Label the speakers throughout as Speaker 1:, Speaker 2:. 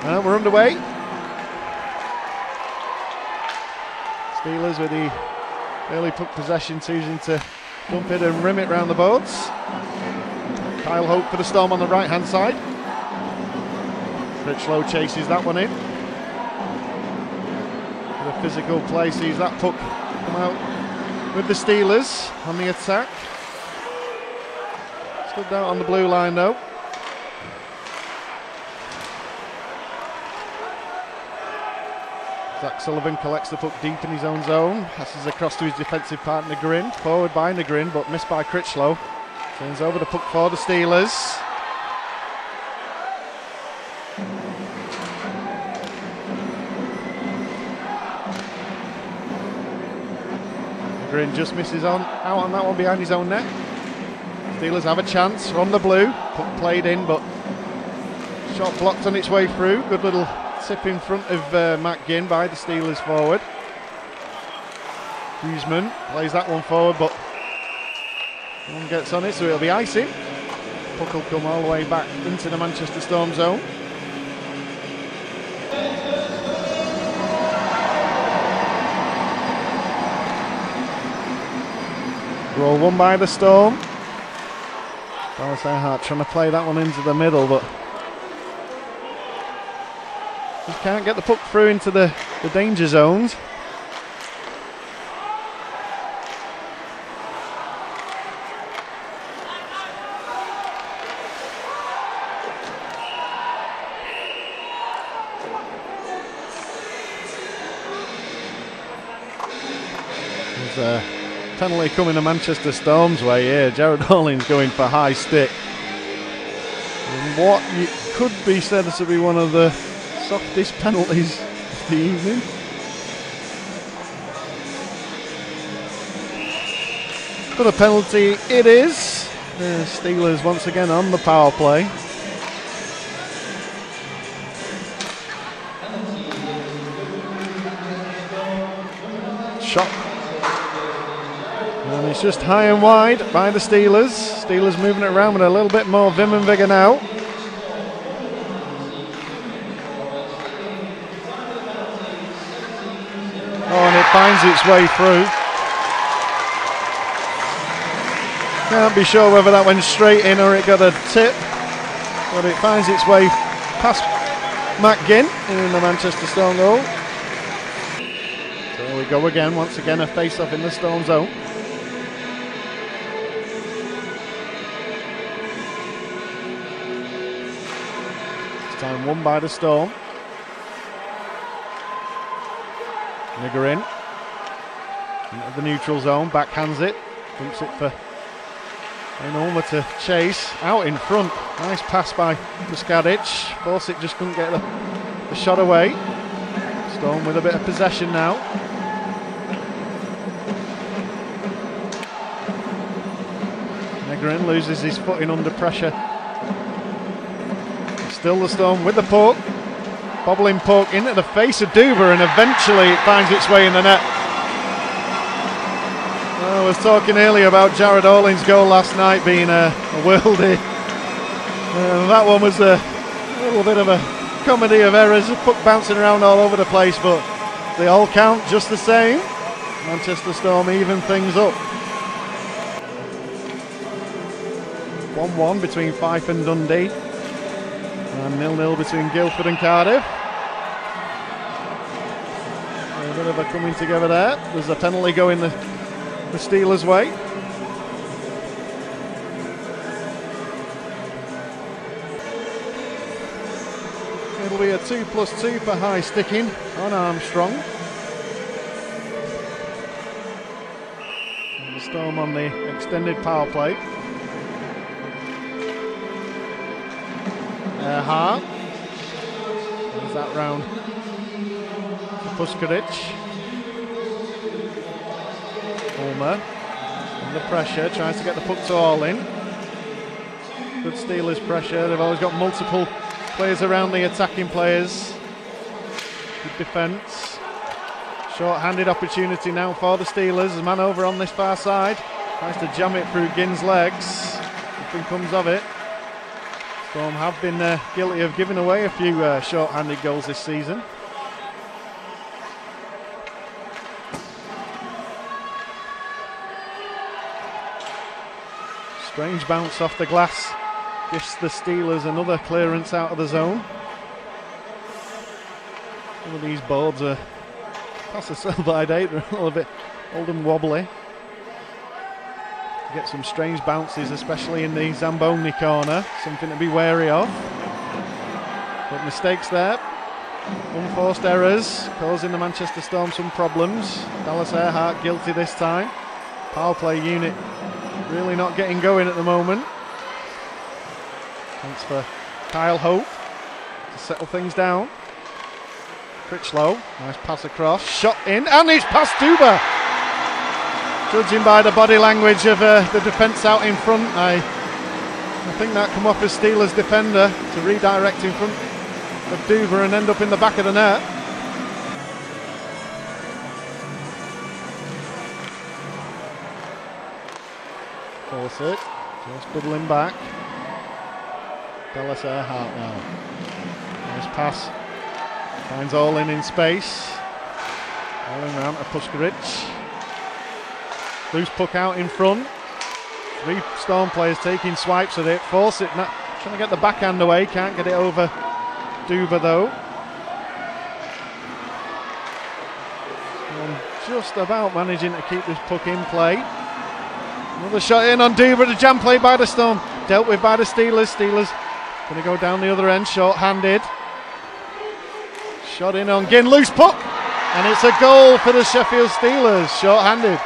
Speaker 1: We're underway. Steelers with the early puck possession, choosing to dump it and rim it round the boards. Kyle Hope for the Storm on the right hand side. Critchlow chases that one in. The physical play sees that puck come out with the Steelers on the attack. Stood out on the blue line though. Zach Sullivan collects the puck deep in his own zone, passes across to his defensive partner Negrin, forward by Negrin but missed by Critchlow. Turns over the puck for the Steelers. Negrin just misses out on that one behind his own net. Steelers have a chance from the blue, puck played in but shot blocked on its way through. Good little tip in front of Matt Ginn by the Steelers forward. Huseman plays that one forward but no one gets on it, so it'll be icing. Puck will come all the way back into the Manchester Storm zone. Roll one by the Storm. Dallas Earhart trying to play that one into the middle, but just can't get the puck through into the danger zones. There's a penalty coming to Manchester Storm's way here. Jared Hollins going for high stick. And what could be said to be one of the softest penalties of the evening. But a penalty it is. The Steelers once again on the power play. Shot. And it's just high and wide by the Steelers. Steelers moving it around with a little bit more vim and vigour now. And it finds its way through. Can't be sure whether that went straight in or it got a tip, but it finds its way past Matt Ginn in the Manchester Storm goal. So we go again, once again a face-off in the Storm zone. This time won by the Storm. Negrin into the neutral zone, backhands it, dumps it for Ulmer to chase, out in front, nice pass by Muskadic. Fawcett just couldn't get the shot away. Storm with a bit of possession now. Negrin loses his footing under pressure. Still the Storm with the puck. Bobbling puck into the face of Duber and eventually it finds its way in the net. I was talking earlier about Jared Orling's goal last night being a worldie. That one was a little bit of a comedy of errors, puck bouncing around all over the place, but they all count just the same. Manchester Storm even things up. 1-1 between Fife and Dundee. And 0-0 between Guildford and Cardiff. A bit of a coming together there. There's a penalty going the Steelers' way. It'll be a 2+2 for high sticking on Armstrong. And the Storm on the extended power play. Hart. There's that round to Puskaric. Ulmer under pressure, tries to get the puck to Orling. Good Steelers pressure. They've always got multiple players around the attacking players. Good defence. Short-handed opportunity now for the Steelers. A man over on this far side. Tries to jam it through Ginn's legs. Nothing comes of it. Storm have been guilty of giving away a few short-handed goals this season. Strange bounce off the glass. Gives the Steelers another clearance out of the zone. Some of these boards are past the sell-by date. They're a little bit old and wobbly. You get some strange bounces, especially in the Zamboni corner. Something to be wary of. But mistakes there. Unforced errors, causing the Manchester Storm some problems. Dallas Earhart guilty this time. Power play unit really not getting going at the moment. Thanks for Kyle Hope to settle things down. Critchlow, nice pass across, shot in, and it's past Duba. Judging by the body language of the defence out in front, I think that come off as Steelers defender to redirect in front of Duba and end up in the back of the net. Force it, just bubbling back. Dallas Earhart now. Nice pass. Finds all in space. Rolling round to Puskaric. Loose puck out in front. 3 Storm players taking swipes at it. Force it. Trying to get the backhand away. Can't get it over Duba though. And just about managing to keep this puck in play. Another shot in on Duba. The jam play by the Storm. Dealt with by the Steelers. Steelers going to go down the other end. Short-handed. Shot in on Ginn. Loose puck. And it's a goal for the Sheffield Steelers. Short-handed.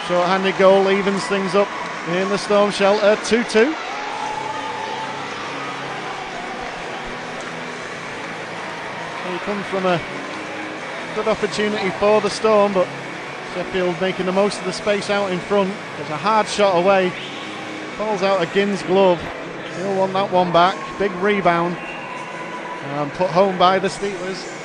Speaker 1: Short-handed goal evens things up in the Storm shelter. 2-2. It comes from a good opportunity for the Storm, but Sheffield making the most of the space out in front. There's a hard shot away. Falls out of Ginn's glove. He'll want that one back. Big rebound. And put home by the Steelers.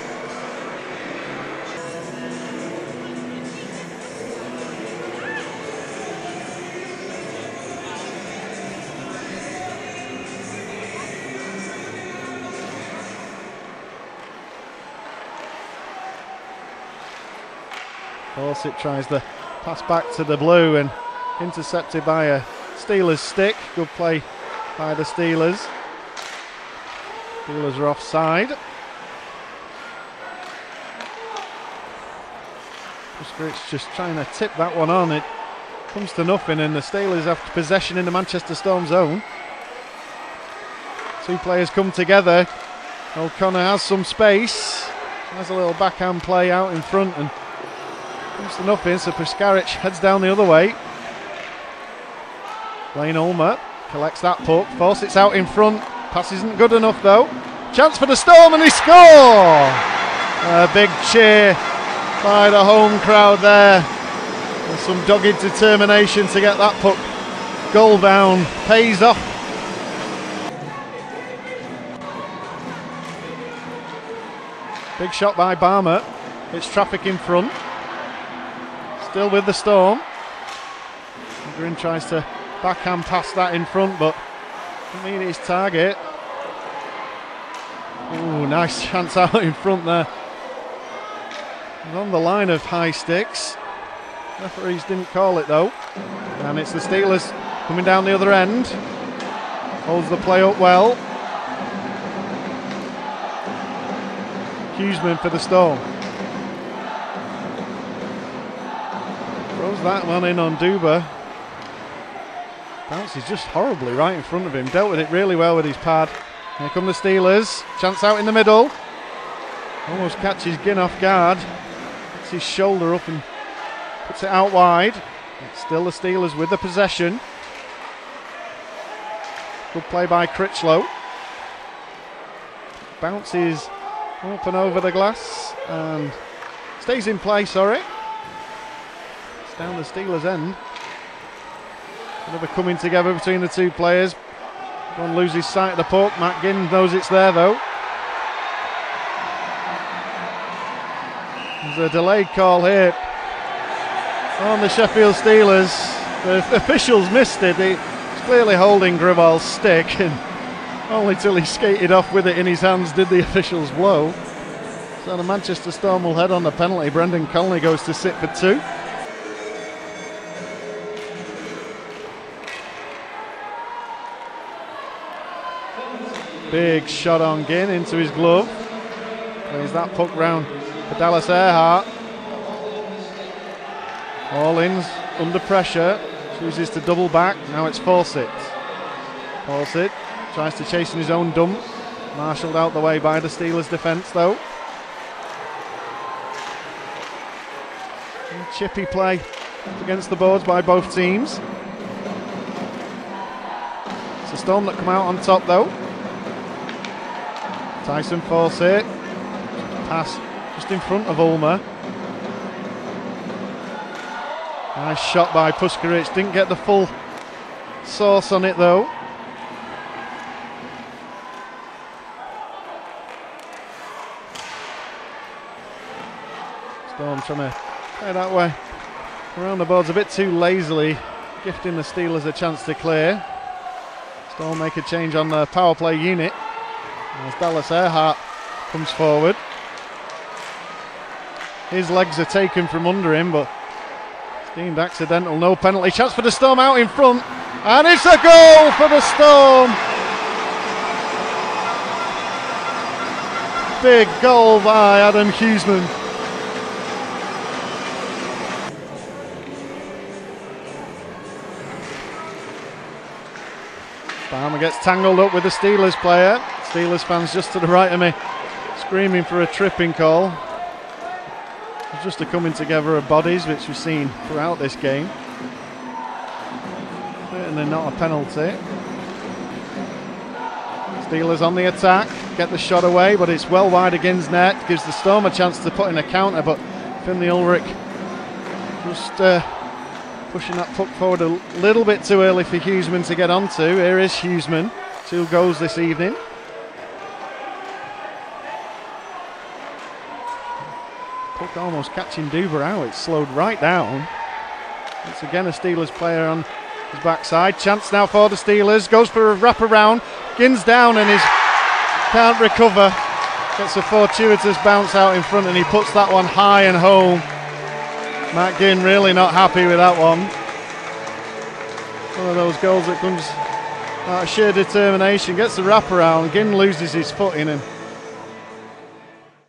Speaker 1: Fawcett tries the pass back to the blue and intercepted by a Steelers stick. Good play by the Steelers. Steelers are offside. Puskaric just trying to tip that one on. It comes to nothing and the Steelers have possession in the Manchester Storm zone. 2 players come together. O'Connor has some space. Has a little backhand play out in front and comes to nothing, so Puskaric heads down the other way. Blaine Ulmer collects that puck. Fawcett's out in front. Pass isn't good enough though. Chance for the Storm and they score! A big cheer by the home crowd there. And some dogged determination to get that puck goal down. Pays off. Big shot by Barmer. It's traffic in front. Still with the Storm. Green tries to backhand pass that in front, but doesn't mean his target. Ooh, nice chance out in front there. He's on the line of high sticks. Referees didn't call it though. And it's the Steelers coming down the other end. Holds the play up well. Hughesman for the Storm. Throws that one in on Duba. Bounces just horribly right in front of him. Dealt with it really well with his pad. Here come the Steelers. Chance out in the middle. Almost catches Ginn off guard. Puts his shoulder up and puts it out wide. It's still the Steelers with the possession. Good play by Critchlow. Bounces up and over the glass and stays in play, sorry. It's down the Steelers' end. Another coming together between the 2 players. One loses sight of the puck. Matt Ginn knows it's there though. There's a delayed call here on the Sheffield Steelers. The officials missed it. clearly holding Gribau's stick, and only till he skated off with it in his hands did the officials blow. So the Manchester Storm will head on the penalty. Brendan Connolly goes to sit for 2. Big shot on Ginn into his glove. Plays that puck round for Dallas Earhart. Orlins under pressure, chooses to double back. Now it's Fawcett. Fawcett tries to chase in his own dump. Marshalled out the way by the Steelers defence though. And chippy play against the boards by both teams. It's the Storm that come out on top though. Tyson Fawcett. Pass just in front of Ulmer. Nice shot by Puskaric. Didn't get the full source on it though. Storm trying to play that way around the boards a bit too lazily, gifting the Steelers a chance to clear. Storm make a change on the power play unit as Dallas Earhart comes forward. His legs are taken from under him, but it's deemed accidental. No penalty. Chance for the Storm out in front, and it's a goal for the Storm. Big goal by Adam Huseman. Palmer gets tangled up with the Steelers player. Steelers fans just to the right of me screaming for a tripping call. It's just a coming together of bodies which we've seen throughout this game. Certainly not a penalty. Steelers on the attack, get the shot away, but it's well wide against net. Gives the Storm a chance to put in a counter, but Finlay Ulrich just pushing that puck forward a little bit too early for Huseman to get onto. Here is Huseman, 2 goals this evening. Puck almost catching Duber out, it's slowed right down. It's again a Steelers player on his backside. Chance now for the Steelers, goes for a wraparound. Ginn's down and can't recover. Gets a fortuitous bounce out in front and he puts that one high and home. Matt Ginn really not happy with that one. One of those goals that comes out of sheer determination. Gets the wraparound. Ginn loses his footing and